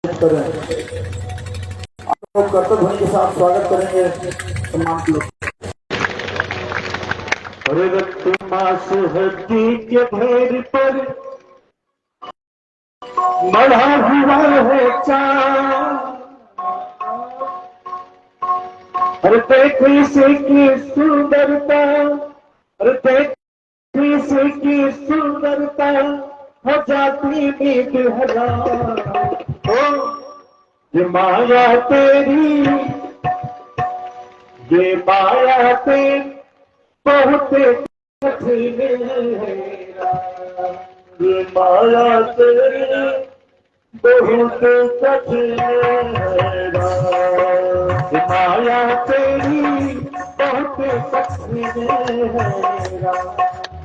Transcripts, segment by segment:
करें। आप कर्तव्य ध्वनि के साथ स्वागत करेंगे सम्मान की। रक्त मांस हड्डी के ढेर पर बढ़ा हुआ है चाँद। अरे देख इसे की सुंदरता, अरे देख इसे की सुंदरता हो जाती नींद हराम। ये माया तेरी, ये माया तेरी बहुत कठिन है। ये माया तेरी बहुत कठिन है। ये माया तेरी बहुत कठिन है।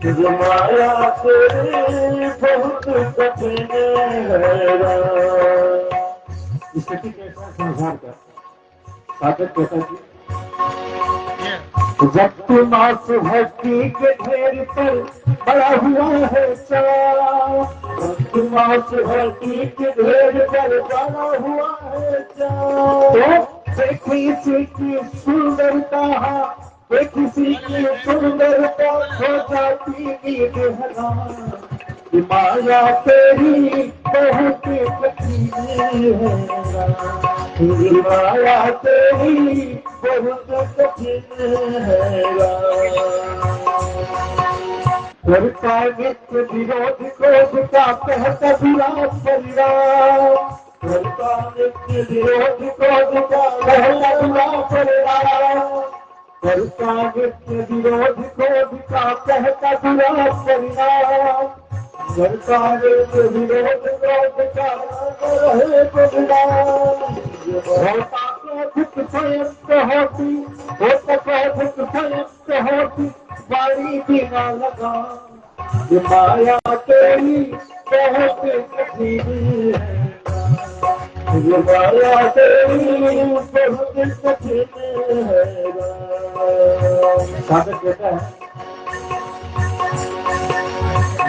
ये माया तेरी बहुत कठिन है। स्थिति कैसा संसार का साधक कैसा जी रक्त मांस हड्डी के ढेर पर बड़ा हुआ है चाँद। रक्त मांस हड्डी के ढेर पर बड़ा हुआ है चाँद। देख इसी की सुंदरता, देख इसी की सुंदरता हो जाती नींद हराम। माया तेरी बहुत कठिन है। माया तेरी बहुत कठिन है। करता नित्य विरोध क्रोध का कहता बुरा परिणाम। करता नित्य विरोध क्रोध का कहता बुरा परिणाम। करता नित्य विरोध क्रोध का कहता बुरा परिणाम। करता नित्य विरोध क्रोध का रहे परिणाम। होता क्रोधित संयुक्त होती, होता क्रोधित संयुक्त होती बारी बिना लगा। ये माया तेरी बहुत कठिन है। ये माया तेरी बहुत कठिन है। साधक कहता है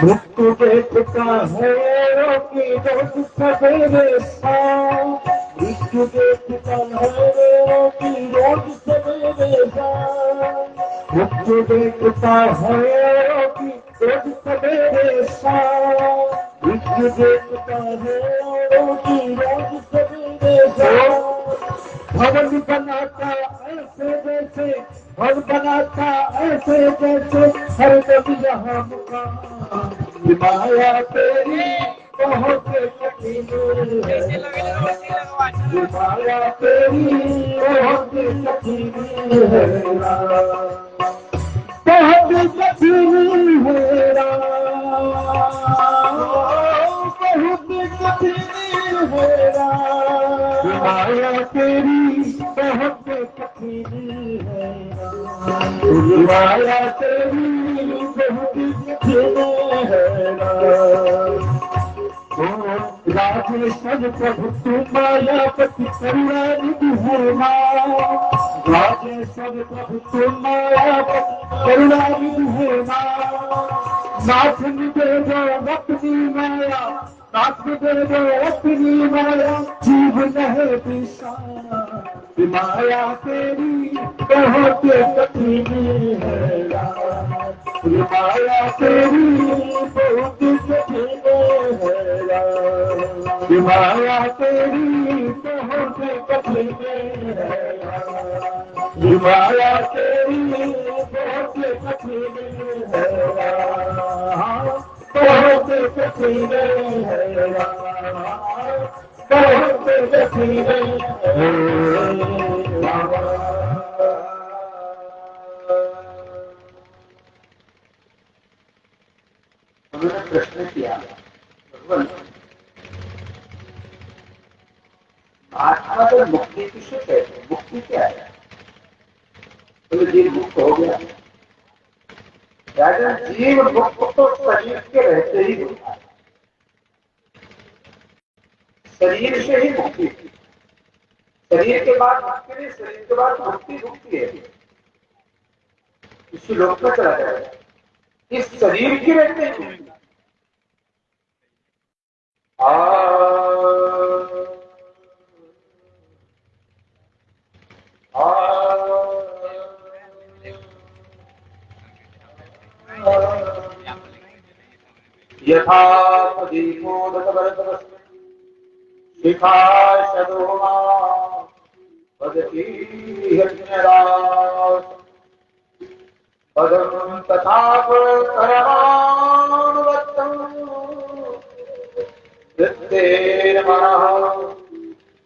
मृत्यु देखता है रोकी रोज सवेरे शाम। मृत्यु देखता है रोकी रोज सवेरे शाम। मृत्यु देखता है रोकी रोज सवेरे शाम। मृत्यु देखता है रोकी रोज सवेरे शाम। भवन बनाता ऐसे जैसे, भवन बनाता ऐसे जैसे हर दम यहाँ मुकाम। माया तेरी बहुत कठिन है। माया तेरी बहुत कठिन है। बहुत कठिन है। बहुत कठिन है। माया तेरी बहुत कठिन है। माया तेरी बहुत कठिन है। राजेश्वर प्रभु तू मायापति करुणानिधि है माँ। राजेश्वर प्रभु तू मायापति करुणानिधि है माँ। नाथ दे दो अपनी माया, नाथ दे दो अपनी माया, जीव नहीं दिशा। माया तेरी बहुत कठिन है। माया तेरी बहुत कठिन है। माया तेरी बहुत कठिन है। माया तेरी बहुत कठिन है। बहुत कठिन है। बहुत कठिन है। उन्होंने प्रश्न किया भगवान आत्मा तो मुक्ति किसे कहते हैं, मुक्ति क्या है? तो जीव मुक्त हो गया। जीव मुक्त तो शरीर के रहते ही होता है। शरीर से ही मुक्ति, शरीर के बाद मुक्ति नहीं, शरीर के बाद मुक्ति मुक्ति है। इस लोक में चला जाएगा, इस शरीर की रहते ही मुक्ति। यथा प्रदीपोदकवर्तमस्मि शिखा शदोमा वदति यज्ञराज पदं तथा करमानुवत्तं वृत्तेन मनः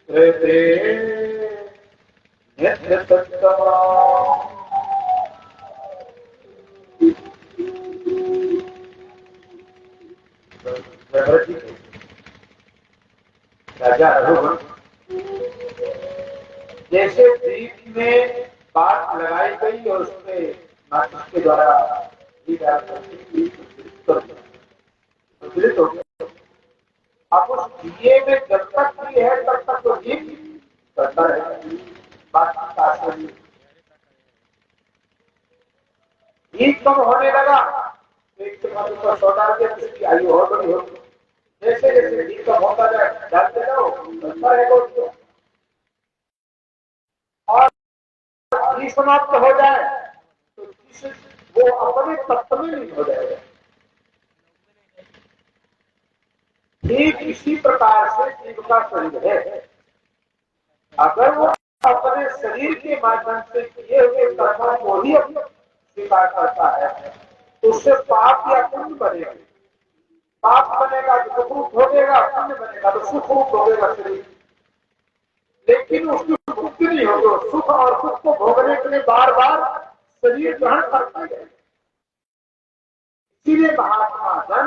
कृते नित्यतत्त्वम्। राजा रघुवंश जैसे दीप में बात लगाई गई और उसमें माचिस के द्वारा प्रज्वलित हो गया। अब उस दिए में जब तक भी है तब तक तो दीप करता रहेगा। बात का दीप कम होने लगा, एक से ऊपर 100 डाल के उसकी आयु और बड़ी होगी। जैसे जैसे दीप कम होता जाए डालते जाओ करता रहेगा उसको, और समाप्त हो जाए तो वो अपने तत्व में लीन हो जाएगा। ठीक इसी प्रकार से जीव का शरीर है। अगर वो अपने शरीर के माध्यम से किए हुए कर्मों को ही स्वीकार करता है तो उससे पाप या पुण्य बनेगा। पाप बनेगा तो दुख रूप भोगेगा, पुण्य बनेगा तो सुख रूप भोगेगा शरीर। लेकिन उसकी मुक्ति नहीं होगी, सुख और सुख को भोगने के लिए बार बार शरीर ग्रहण करते हैं। इसीलिए महात्मा जन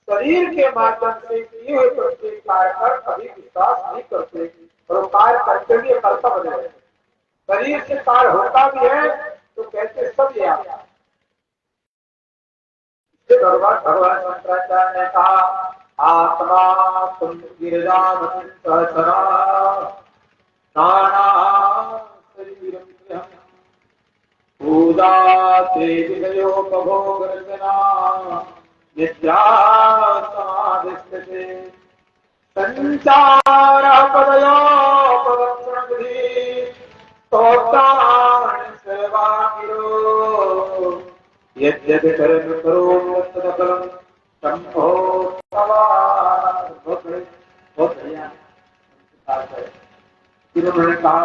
शरीर के माध्यम से किए हुए प्रत्येक कार्य पर कभी विश्वास नहीं करते और कार्य करते हुए कर्ता बने रहते। शरीर से कार्य होता भी है तो कहते सब ये आता। भगवान शंकराचार्य ने कहा आत्मा तुम गिरिजामति सहचरा नाना शरीरम पूजा ते विषयोपभोग रचना निद्रा समाधिस्थिते संचार पदयो पदक्षण विधि तोतान सेवा गिरो यद्यपि कर्म करो तदफलम शंभो भगवान। बहुत बढ़िया उन्होंने कहा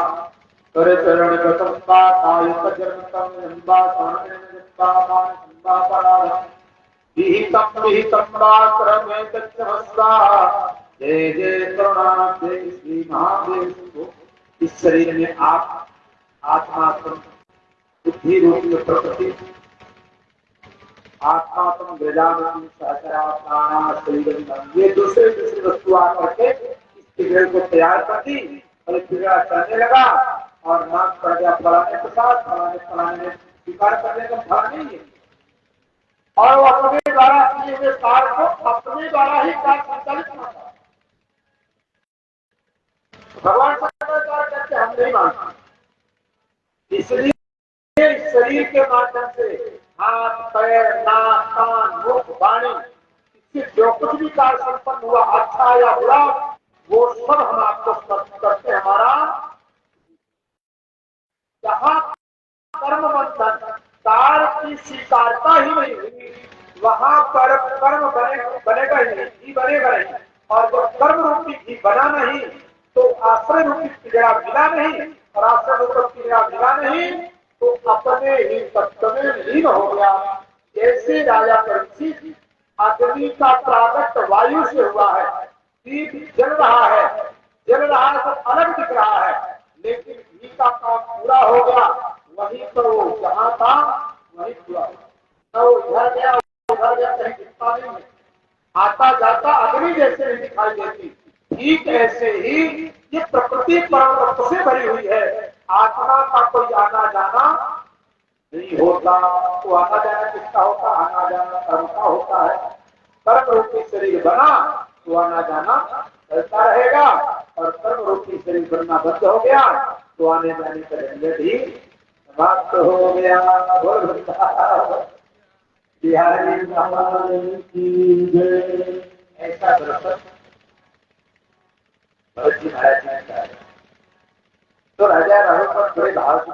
करे चरण गतम कायुत जन्मतम यंबा सामने विहितम क्रमे तत्सहस्रा जय जय करुणाब्दे श्री महादेव को। इस शरीर में आप आत्मा बुद्धि रूप में प्रकृति आत्मा तुम गजानन सहचरा प्राणा शरीर ये दूसरे दूसरी वस्तु आकर के इस पिघल को तैयार कर दी और पिघला चलने लगा और नाम पड़ गया फलाने के साथ फलाने में स्वीकार करने का फल नहीं है। और वो अपने द्वारा किए हुए कार्य को अपने द्वारा ही कार्य संचालित करता है। भगवान शंकराचार्य कहते हम नहीं मानते, इसलिए इस शरीर के माध्यम से हाथ पैर नाक कान मुख वाणी इससे जो कुछ भी कार्य संपन्न हुआ अच्छा या बुरा वो सब हम आपको समर्पित करते हैं। हमारा जहाँ कर्म बंधन कार्य की स्वीकारता ही नहीं हुई वहां पर कर्म बनेगा ही नहीं, बनेगा नहीं। और जब कर्म रूपी घी बना नहीं तो आश्रय रूपी पिजड़ा मिला नहीं, और आश्रय रूपी पिजड़ा मिला नहीं तो अपने ही तत्व में लीन हो गया। जैसे राजा परीक्षित अग्नि का प्रागट्य वायु से हुआ है, दीप जल रहा है तो अलग दिख रहा है, लेकिन घी का काम पूरा हो गया। वही तो जहां था वही पूरा तो उधर गया कहीं दिखता नहीं है, आता जाता अग्नि जैसे नहीं दिखाई देती। ठीक ऐसे ही ये प्रकृति परम तत्व से भरी हुई है। आत्मा का कोई आना जाना नहीं होता। तो आना जाना किसका होता? आना जाना कर्म का होता है। कर्म रूपी शरीर बना तो आना जाना चलता रहेगा, और कर्म रूपी शरीर बनना बंद हो गया तो आने जाने का झंझट ही समाप्त हो गया। ऐसा दर्शन भरत जी महाराज ने कहा। तो राजा रघुपत बड़े भाव से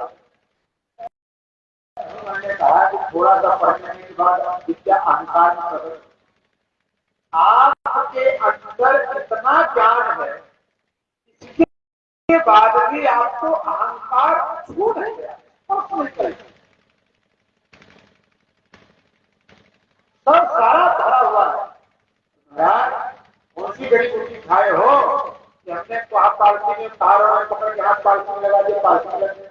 उन्होंने कहा कि थोड़ा सा पढ़ने के बाद विद्या अहंकार में प्रकट आपके अंदर इतना ज्ञान है, इसके बाद भी आपको अहंकार छू नहीं गया, सब सारा धरा हुआ है। कौन सी बड़ी कुर्सी खाए हो कि हमने को हाथ पालती में तार पकड़ के हाथ पालती में लगा दिया, पालती लगे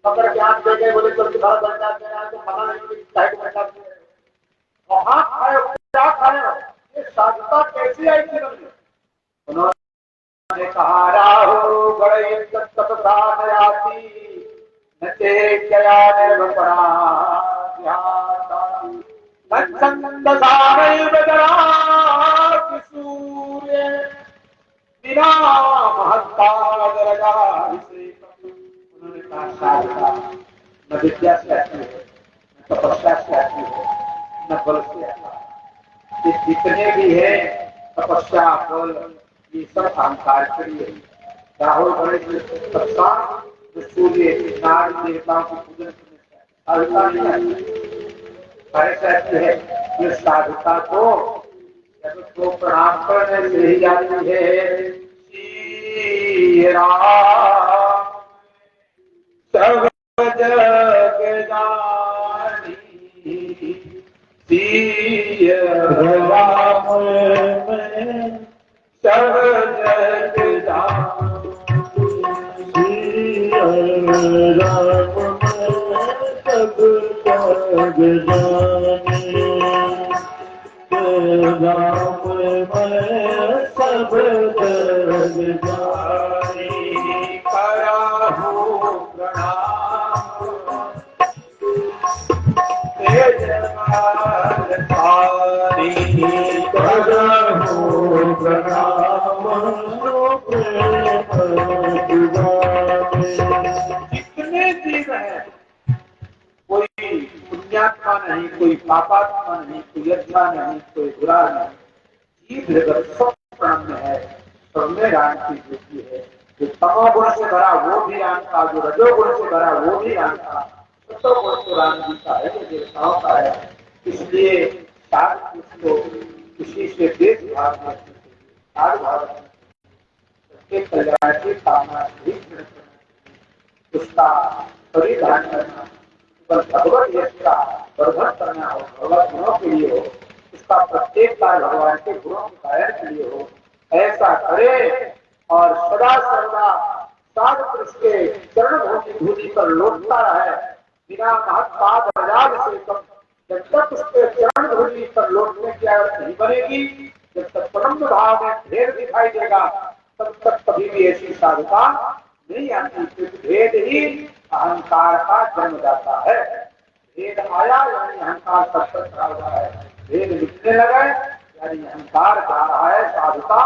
पकड़ के हाथ दे गए, बोले चल तुम्हारा बन जाते हैं तो मना नहीं बन जाते हैं। और हाथ खाए क्या खाए, ये साधुता कैसी आई थी? उन्होंने कहा राहो बड़े तपसा नयाती नचे क्या निर्भरा सूर्य बिना महत्ता उन्होंने कहा न विद्या से आती है, न तपस्या से आती है, न बल से आता है। ये जितने भी है तपस्या बल, ये सब अहंकार के लिए। राहुल गणेश तपस्या सूर्य नारी देवताओं को पूजन करने से अहंकार नहीं आता है। ये साधुता तो प्रणाम करने से ही जाती है। श्री राम सब जग जानी, श्री राम में सब जग जानी, श्री राम में सब जग जानी, राम में सब जग जानी, कराहू प्रणाम तेज कराहू प्रणाम जितने जीव हैं, कोई पुण्यात्मा नहीं, कोई पापात्मा नहीं, कोई अच्छा नहीं, कोई बुरा नहीं, जीव जगत सब प्राण में है, सब में राम की वृत्ति है। जो तमोगुण से भरा वो भी राम का, जो रजोगुण से भरा वो भी राम का, तो गुण तो राम जी का है, जो देवताओं का है। इसलिए उसको किसी से भेदभाव सबके कल्याण की कामना उसका परिधान करना, भगवत यश का वर्धन करना हो, भगवत गुणों के लिए हो, उसका प्रत्येक कार्य भगवान के गुणों के गायन के लिए हो, ऐसा करे और सदा सर्वदा साधु पुरुष के चरण धूलि पर लौटता रहे बिना महत्पाद राज से कम। जब तक उसके चरण धूलि पर लौटने की आदत नहीं बनेगी, जब तक परम भाव में भेद दिखाई देगा, तब तक कभी भी ऐसी साधुता नहीं आती। क्योंकि भेद ही अहंकार का जन्म जाता है। भेद आया यानी अहंकार सत्तर खड़ा हुआ है, भेद लिखने लगे यानी अहंकार जा रहा है, साधुता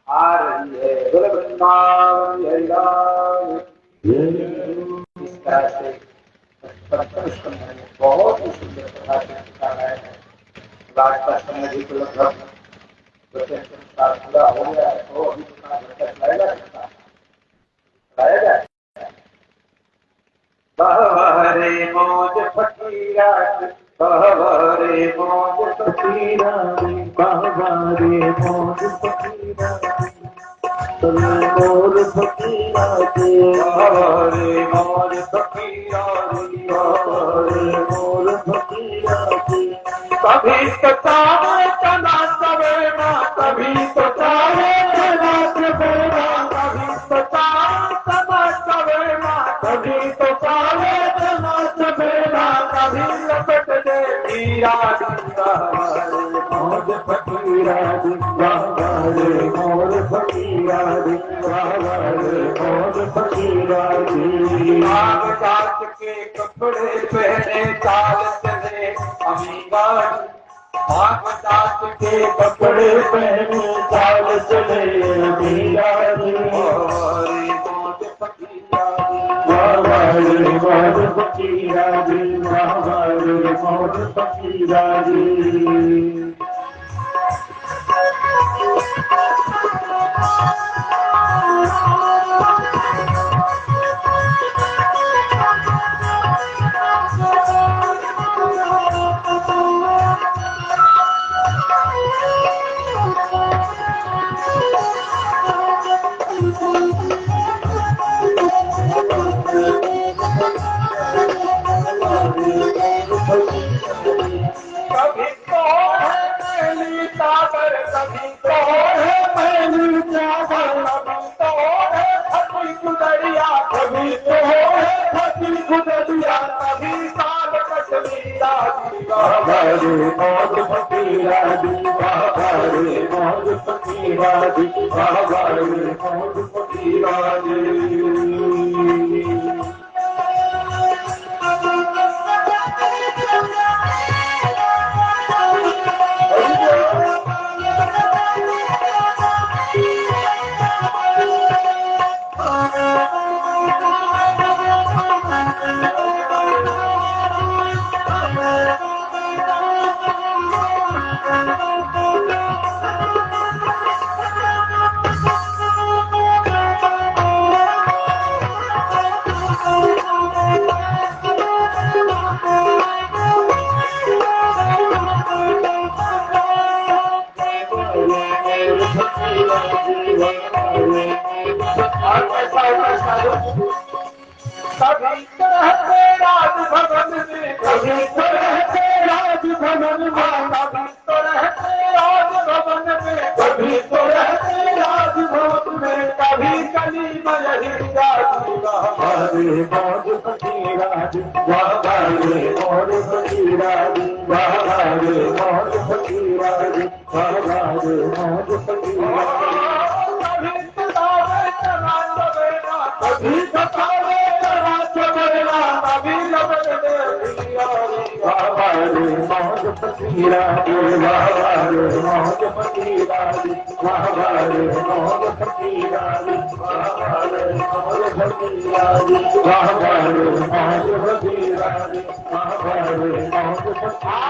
आ रही है। बोले वृंदावन हरि राम। इस तरह से बहुत ही सुंदर प्रकार से बताया है। रात का समय भी लगभग पूरा हो गया है, तो अभी लाएगा बहरे मौज फकीरा, बहरे मौज फकीरा, बहरे मौज फकीरा, मोर फकीरा के, बहरे मौज फकीरा, बहरे मोर फकीरा के। कभी तो चाहे तना सवेरा, कभी तो चाहे तना सवेरा, कभी तो चाहे तना सवेरा, कभी तो चाहे तना सवेरा, कभी लपट दे हीरा मौज फकीरा, बहरे मोर फकीरा, बहरे मोर फकीरा। आग काट के कपड़े पहने चाल चले अमीबाज, आग काट के कपड़े पहने चाल चले अमीबाज। बहरे मोर फकीरा, बहरे मोर फकीरा, बहरे मोर फकीरा। रे मौज फकीरा दी, बाबा रे मौज फकीरा दी, बाबा रे मौज फकीरा दी। कभी तो रहते राजभवन में, कभी तो रहते राजभवन में, कभी तो रहते राजभवन में, कभी तो रहते राजभवन में, कभी गली में यही जाती बाबा रे मौज फकीरा दी, बाबा रे मौज फकीरा दी, बाबा रे मौज फकीरा दी, बाबा रे मौज फकीरा दी। कभी सतावे रात बेला, कभी लबड़े बाबा रे मौज फकीरा दी, बाबा रे मौज फकीरा दी, बाबा रे मौज फकीरा दी, बाबा रे मौज फकीरा दी, बाबा रे मौज फकीरा दी, बाबा रे मौज फकीरा